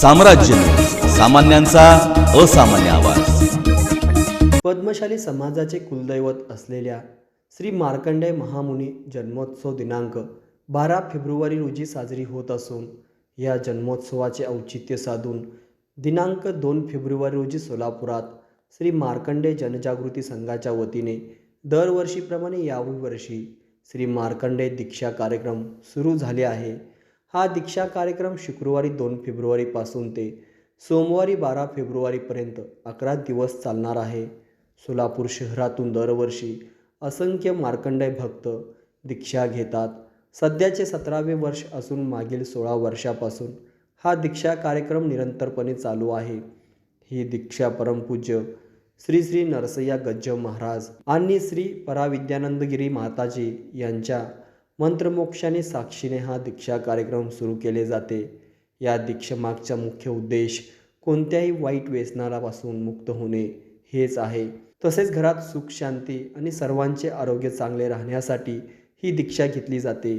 साम्राज्य न्यूज, सामान्यांचा असामान्य आवाज। पद्मशाली समाजाचे कुलदैवत असलेल्या श्री मार्कंडेय महामुनी जन्मोत्सव दिनांक 12 फेब्रुवारी रोजी साजरी होत असून या जन्मोत्सवाचे औचित्य साधून दिनांक 2 फेब्रुवारी रोजी सोलापुरात श्री मार्कंडेय जनजागृती संघाच्या वतीने दरवर्षीप्रमाणे याही वर्षी श्री मार्कंडेय दीक्षा कार्यक्रम सुरू झाले आहे। हा दीक्षा कार्यक्रम शुक्रवारी 2 फेब्रुवारीपासून ते सोमवारी 12 फेब्रुवारीपर्यंत 11 दिवस चालणार आहे। सोलापूर शहरातून दरवर्षी असंख्य मार्कंडेय भक्त दीक्षा घेतात। सध्याचे 17वे वर्ष असून मागील 16 वर्षापासून हा दीक्षा कार्यक्रम निरंतरपणे चालू आहे। ही दीक्षा परमपूज्य श्री श्री नरसय्या गज्जव महाराज आणि श्री पराविद्यानंदगिरी माताजी यांच्या मंत्रमोक्षाने साक्षीने हा दीक्षा कार्यक्रम सुरू केले जाते। या दीक्षेमागचा मुख्य उद्देश कोणत्याही वाईट व्यसनापासून मुक्त होणे हेच आहे। तसेच घरात सुख शांती आणि सर्वांचे आरोग्य चांगले राहण्यासाठी ही दीक्षा घेतली जाते।